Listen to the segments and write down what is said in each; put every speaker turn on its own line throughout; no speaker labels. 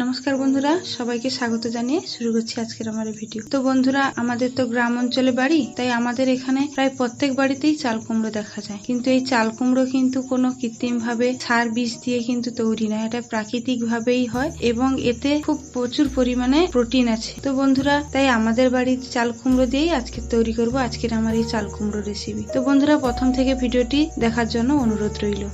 নমস্কার বন্ধুরা, সবাইকে স্বাগত জানিয়ে শুরু করছি আজকের আমার ভিডিও। তো বন্ধুরা, আমাদের তো গ্রাম অঞ্চলে বাড়ি, তাই আমাদের এখানে প্রায় প্রত্যেক বাড়িতেই চাল কুমড়ো দেখা যায়। কিন্তু এই চাল কুমড়ো কিন্তু কোনো কৃত্রিম ভাবে সার বীজ দিয়ে কিন্তু তৈরি না, এটা প্রাকৃতিক ভাবেই হয় এবং এতে খুব প্রচুর পরিমাণে প্রোটিন আছে। তো বন্ধুরা, তাই আমাদের বাড়ির চাল কুমড়ো দিয়েই আজকে তৈরি করব আজকের আমার এই চাল কুমড়ো রেসিপি। তো বন্ধুরা, প্রথম থেকে ভিডিওটি দেখার জন্য অনুরোধ রইল।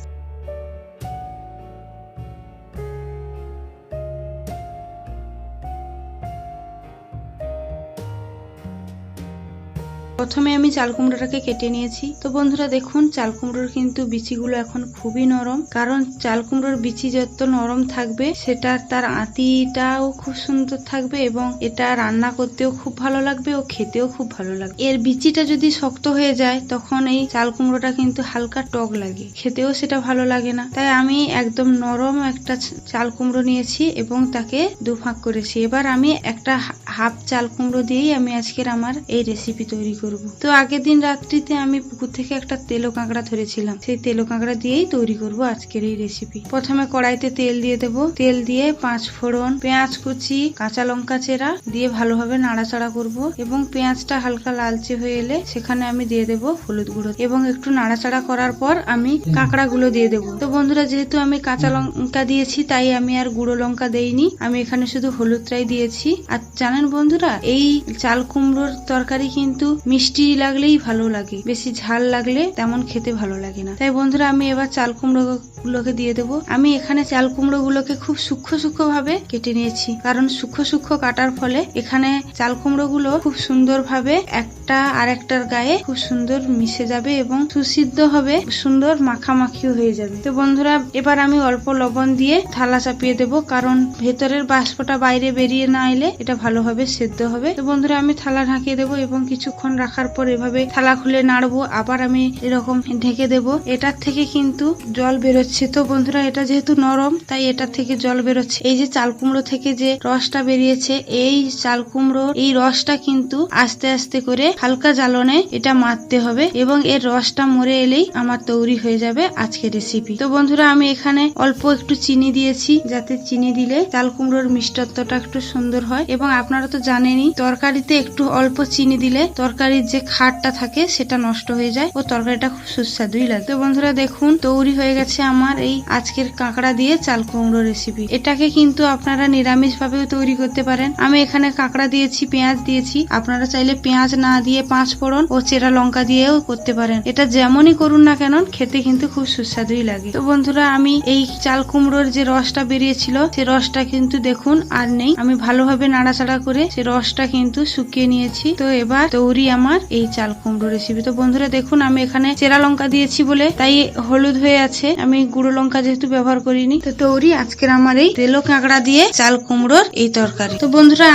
প্রথমে আমি চাল কুমড়োটাকে কেটে নিয়েছি। তো বন্ধুরা দেখুন, চাল কুমড়োর কিন্তু বিচিগুলো এখন খুবই নরম, কারণ চাল কুমড়োর বিচি যত নরম থাকবে সেটা তার আঁতিটাও খুব সুন্দর থাকবে এবং এটা রান্না করতেও খুব ভালো লাগবে ও খেতেও খুব ভালো লাগবে। এর বিচিটা যদি শক্ত হয়ে যায় তখন এই চাল কুমড়োটা কিন্তু হালকা টক লাগে, খেতেও সেটা ভালো লাগে না। তাই আমি একদম নরম একটা চাল কুমড়ো নিয়েছি এবং তাকে দুভাগ করেছি। এবার আমি একটা হাফ চাল কুমড়ো দিয়েই আমি আজকের আমার এই রেসিপি তৈরি করব। তো আগের দিন রাত্রিতে আমি পুকুর থেকে একটা তেলো কাঁকড়া ধরেছিলাম, সেই তেলো কাঁকড়া দিয়েই তৈরি করব আজকের এই রেসিপি। প্রথমে কড়াইতে তেল দিয়ে দেব, তেল দিয়ে 5 ফোড়ন, পেঁয়াজ কুচি, কাঁচা লঙ্কা চেরা দিয়ে ভালোভাবে নাড়াচাড়া করব এবং পেঁয়াজটা হালকা লালচে হয়ে এলে সেখানে আমি দিয়ে দেব হলুদ গুঁড়ো এবং একটু নাড়াচাড়া করার পর আমি কাঁকড়া গুলো দিয়ে দেব। তো বন্ধুরা, যেহেতু আমি কাঁচা লঙ্কা দিয়েছি তাই আমি আর গুঁড়ো লঙ্কা দেইনি, আমি এখানে শুধু হলুদটাই দিয়েছি। আর জানেন বন্ধুরা, এই চাল কুমড়োর তরকারি কিন্তু মিষ্টি লাগলেই ভালো লাগে, বেশি ঝাল লাগলে তেমন খেতে ভালো লাগে না। তাই বন্ধুরা, আমি এবার চাল কুমড়ো গুলোকে দিয়ে দেবো। আমি এখানে চাল কুমড়ো গুলোকে খুব সূক্ষ্ম সূক্ষ্ম ভাবে কেটে নিয়েছি, কারণ সূক্ষ্ম সূক্ষ্ম কাটার ফলে এখানে চাল কুমড়ো গুলো খুব সুন্দর ভাবে একটা আর একটার গায়ে খুব সুন্দর মিশে যাবে এবং সুসিদ্ধ হবে, সুন্দর মাখামাখিও হয়ে যাবে। তো বন্ধুরা, এবার আমি অল্প লবণ দিয়ে থালা চাপিয়ে দেবো, কারণ ভেতরের বাষ্পটা বাইরে বেরিয়ে না এলে এটা ভালোভাবে সেদ্ধ হবে। তো বন্ধুরা, আমি থালা ঢাকিয়ে দেবো এবং কিছুক্ষণ রাখার পর এভাবে থালা খুলে নাড়বো, আবার আমি এরকম ঢেকে দেব। এটার থেকে কিন্তু জল বেরোচ্ছে। তো বন্ধুরা, এটা যেহেতু নরম তাই এটার থেকে জল বেরোচ্ছে। এই যে চাল কুমড়ো থেকে যে রসটা বেরিয়েছে, এই চাল কুমড়ো এই রসটা কিন্তু আস্তে আস্তে করে হালকা জ্বালনে এটা মারতে হবে এবং এর রসটা মরে এলেই আমার তৈরি হয়ে যাবে আজকের রেসিপি। তো বন্ধুরা, আমি এখানে অল্প একটু চিনি দিয়েছি, যাতে চিনি দিলে চাল কুমড়োর মিষ্টত্বটা একটু সুন্দর হয় এবং আপনারা তো জানেনই তরকারিতে একটু অল্প চিনি দিলে তরকারির যে খাটটা থাকে সেটা নষ্ট হয়ে যায় ও তরকারিটা খুব সুস্বাদুই লাগে। তো বন্ধুরা দেখুন, তৈরি হয়ে গেছে আমার এই আজকের কাঁকড়া দিয়ে চাল কুমড়ো রেসিপি। এটাকে কিন্তু আপনারা নিরামিষ ভাবেও তৈরি করতে পারেন। আমি এখানে কাঁকড়া দিয়েছি, পেঁয়াজ দিয়েছি, আপনারা চাইলে পেঁয়াজ না দিয়ে 5 ফোড়ন ও চেরা লঙ্কা দিয়েও করতে পারেন। এটা যেমনই করুন না কেন খেতে কিন্তু খুব সুস্বাদুই লাগে। তো বন্ধুরা, আমি এই চাল কুমড়োর যে রসটা বেরিয়েছিল সেই রসটা কিন্তু দেখুন আর নেই। আমি ভালোভাবে নাড়াচাড়া করে সেই রসটা কিন্তু শুকিয়ে নিয়েছি। তো এবার তৈরি আমার এই চাল কুমড়ো রেসিপি। তো বন্ধুরা দেখুন, আমি এখানে চেরা লঙ্কা দিয়েছি বলে তাই হলুদ হয়ে আছে, আমি গুঁড়ো লঙ্কা যেহেতু ব্যবহার করিনি। তো তৈরি আজকের আমার এই তেলো কাঁকড়া দিয়ে চাল কুমড়োর এই তরকারি। তো বন্ধুরা,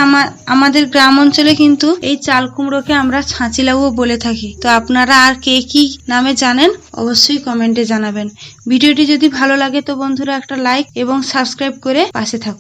আমাদের গ্রাম অঞ্চলে কিন্তু এই চাল কুমড়োকে আমরা ছাঁচি লাউও বলে থাকি। তো আপনারা আর কে কি নামে জানেন অবশ্যই কমেন্টে জানাবেন। ভিডিওটি যদি ভালো লাগে তো বন্ধুরা একটা লাইক এবং সাবস্ক্রাইব করে পাশে থাকুন।